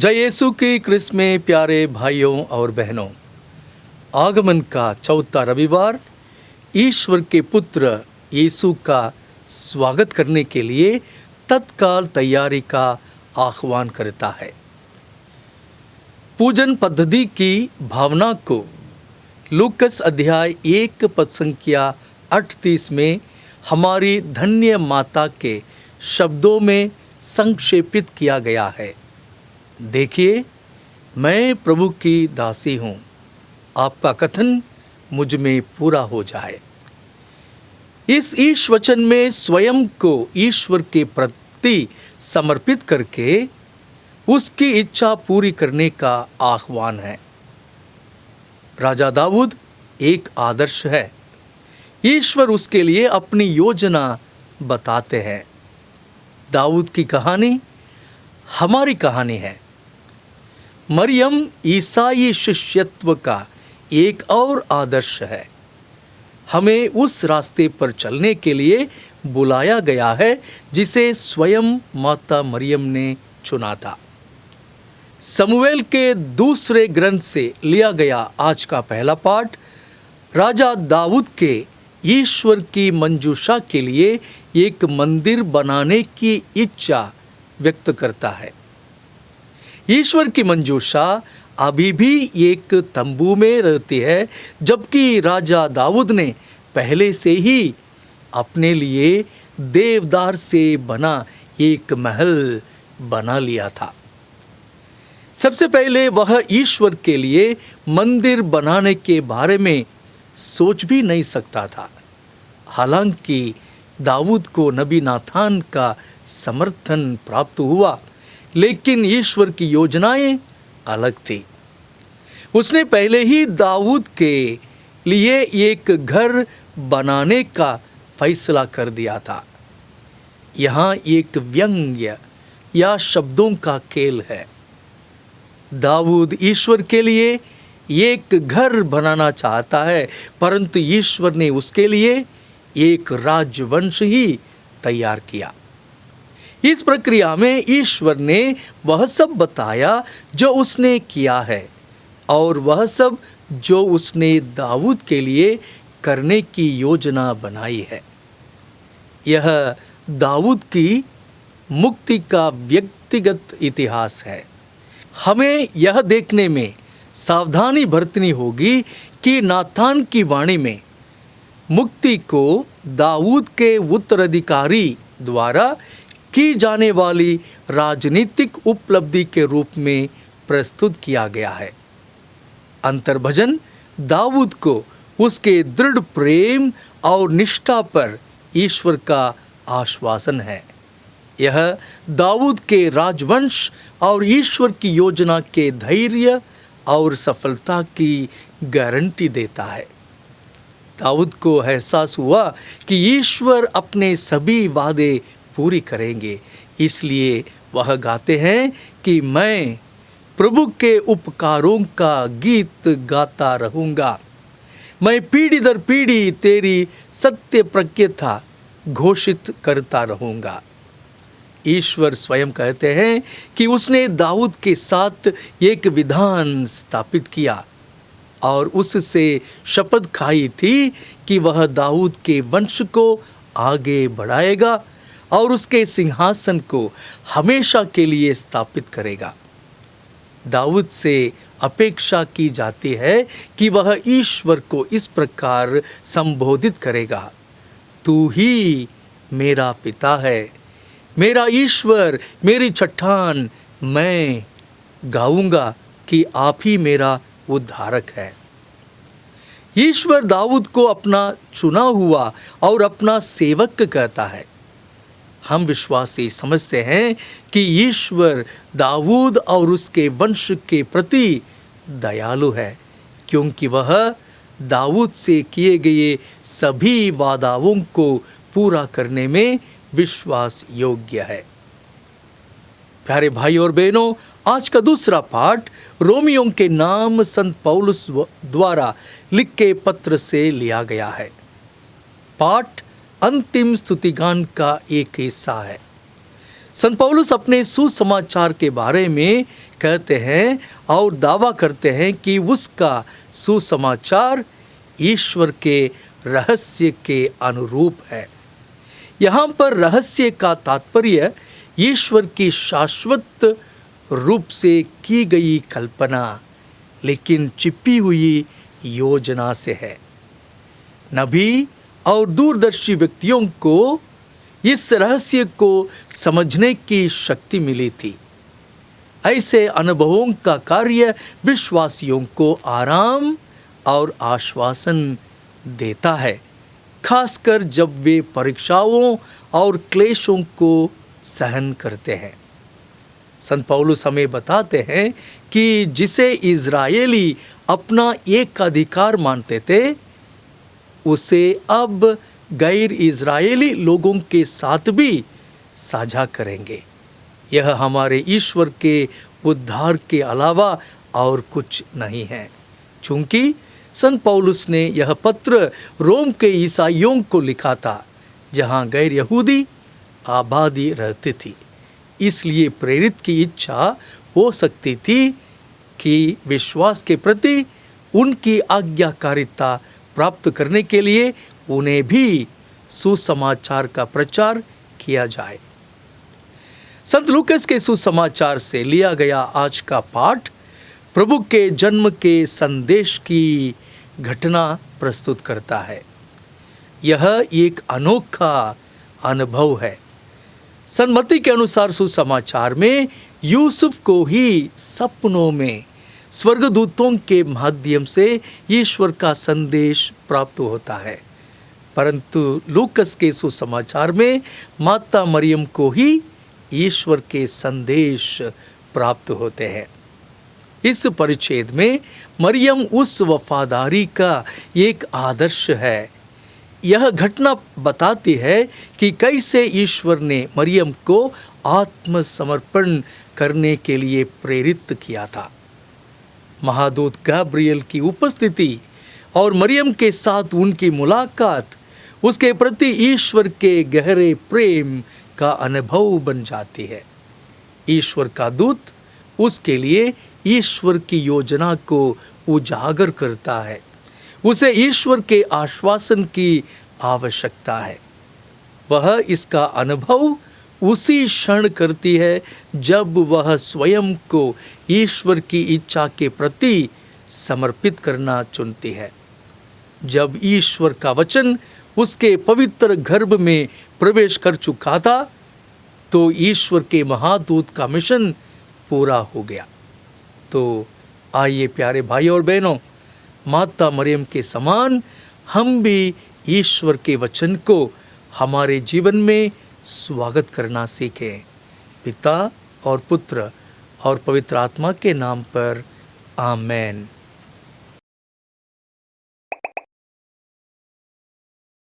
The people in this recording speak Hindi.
जय यीशु की क्रिस में प्यारे भाइयों और बहनों, आगमन का चौथा रविवार ईश्वर के पुत्र यीशु का स्वागत करने के लिए तत्काल तैयारी का आह्वान करता है। पूजन पद्धति की भावना को लूकस अध्याय 1 पद संख्या 38 में हमारी धन्य माता के शब्दों में संक्षेपित किया गया है। देखिए, मैं प्रभु की दासी हूँ, आपका कथन मुझ में पूरा हो जाए। इस ईश वचन में स्वयं को ईश्वर के प्रति समर्पित करके उसकी इच्छा पूरी करने का आह्वान है। राजा दाऊद एक आदर्श है। ईश्वर उसके लिए अपनी योजना बताते हैं। दाऊद की कहानी हमारी कहानी है। मरियम ईसाई शिष्यत्व का एक और आदर्श है। हमें उस रास्ते पर चलने के लिए बुलाया गया है जिसे स्वयं माता मरियम ने चुना था। समूएल के दूसरे ग्रंथ से लिया गया आज का पहला पाठ राजा दाऊद के ईश्वर की मंजूषा के लिए एक मंदिर बनाने की इच्छा व्यक्त करता है। ईश्वर की मंजूषा अभी भी एक तंबू में रहती है, जबकि राजा दाऊद ने पहले से ही अपने लिए देवदार से बना एक महल बना लिया था। सबसे पहले वह ईश्वर के लिए मंदिर बनाने के बारे में सोच भी नहीं सकता था। हालांकि दाऊद को नबी नाथान का समर्थन प्राप्त हुआ, लेकिन ईश्वर की योजनाएं अलग थी। उसने पहले ही दाऊद के लिए एक घर बनाने का फैसला कर दिया था। यहाँ एक व्यंग्य या शब्दों का खेल है। दाऊद ईश्वर के लिए एक घर बनाना चाहता है, परंतु ईश्वर ने उसके लिए एक राजवंश ही तैयार किया। इस प्रक्रिया में ईश्वर ने वह सब बताया जो उसने किया है और वह सब जो उसने दाऊद के लिए करने की योजना बनाई है। यह दाऊद की मुक्ति का व्यक्तिगत इतिहास है। हमें यह देखने में सावधानी बरतनी होगी कि नाथान की वाणी में मुक्ति को दाऊद के उत्तराधिकारी द्वारा की जाने वाली राजनीतिक उपलब्धि के रूप में प्रस्तुत किया गया है। अंतर्भजन दाऊद को उसके दृढ़ प्रेम और निष्ठा पर ईश्वर का आश्वासन है। यह दाऊद के राजवंश और ईश्वर की योजना के धैर्य और सफलता की गारंटी देता है। दाऊद को एहसास हुआ कि ईश्वर अपने सभी वादे पूरी करेंगे, इसलिए वह गाते हैं कि मैं प्रभु के उपकारों का गीत गाता रहूंगा। मैं पीढ़ी दर पीढ़ी तेरी सत्य प्रज्ञता घोषित करता रहूंगा। ईश्वर स्वयं कहते हैं कि उसने दाऊद के साथ एक विधान स्थापित किया और उससे शपथ खाई थी कि वह दाऊद के वंश को आगे बढ़ाएगा और उसके सिंहासन को हमेशा के लिए स्थापित करेगा। दाऊद से अपेक्षा की जाती है कि वह ईश्वर को इस प्रकार संबोधित करेगा, तू ही मेरा पिता है, मेरा ईश्वर, मेरी चट्टान। मैं गाऊंगा कि आप ही मेरा उद्धारक है। ईश्वर दाऊद को अपना चुना हुआ और अपना सेवक कहता है। हम विश्वासी समझते हैं कि ईश्वर दाऊद और उसके वंश के प्रति दयालु है, क्योंकि वह दाऊद से किए गए सभी वादाओं को पूरा करने में विश्वास योग्य है। प्यारे भाई और बहनों, आज का दूसरा पाठ रोमियों के नाम संत पौलुस द्वारा लिखे पत्र से लिया गया है। पाठ अंतिम स्तुतिगान का एक हिस्सा है। संत पौलुस अपने सुसमाचार के बारे में कहते हैं और दावा करते हैं कि उसका सुसमाचार ईश्वर के रहस्य के अनुरूप है। यहाँ पर रहस्य का तात्पर्य ईश्वर की शाश्वत रूप से की गई कल्पना, लेकिन छिपी हुई योजना से है। नबी और दूरदर्शी व्यक्तियों को इस रहस्य को समझने की शक्ति मिली थी। ऐसे अनुभवों का कार्य विश्वासियों को आराम और आश्वासन देता है, खासकर जब वे परीक्षाओं और क्लेशों को सहन करते हैं। संत पौलुस हमें बताते हैं कि जिसे इज़राइली अपना एक अधिकार मानते थे, उसे अब गैर इज़राइली लोगों के साथ भी साझा करेंगे। यह हमारे ईश्वर के उद्धार के अलावा और कुछ नहीं है। चूंकि संत पौलुस ने यह पत्र रोम के ईसाइयों को लिखा था, जहां गैर यहूदी आबादी रहती थी, इसलिए प्रेरित की इच्छा हो सकती थी कि विश्वास के प्रति उनकी आज्ञाकारिता प्राप्त करने के लिए उन्हें भी सुसमाचार का प्रचार किया जाए। संत लूकास के सुसमाचार से लिया गया आज का पाठ प्रभु के जन्म के संदेश की घटना प्रस्तुत करता है। यह एक अनोखा अनुभव है। संत मत्ती के अनुसार सुसमाचार में यूसुफ को ही सपनों में स्वर्गदूतों के माध्यम से ईश्वर का संदेश प्राप्त होता है, परंतु लूकास के सुसमाचार में माता मरियम को ही ईश्वर के संदेश प्राप्त होते हैं। इस परिच्छेद में मरियम उस वफादारी का एक आदर्श है। यह घटना बताती है कि कैसे ईश्वर ने मरियम को आत्मसमर्पण करने के लिए प्रेरित किया था। महादूत गैब्रियल की उपस्थिति और मरियम के साथ उनकी मुलाकात उसके प्रति ईश्वर के गहरे प्रेम का अनुभव बन जाती है। ईश्वर का दूत उसके लिए ईश्वर की योजना को उजागर करता है। उसे ईश्वर के आश्वासन की आवश्यकता है। वह इसका अनुभव उसी क्षण करती है जब वह स्वयं को ईश्वर की इच्छा के प्रति समर्पित करना चुनती है। जब ईश्वर का वचन उसके पवित्र गर्भ में प्रवेश कर चुका था, तो ईश्वर के महादूत का मिशन पूरा हो गया। तो आइए प्यारे भाई और बहनों, माता मरियम के समान हम भी ईश्वर के वचन को हमारे जीवन में स्वागत करना सीखें। पिता और पुत्र और पवित्र आत्मा के नाम पर आमेन।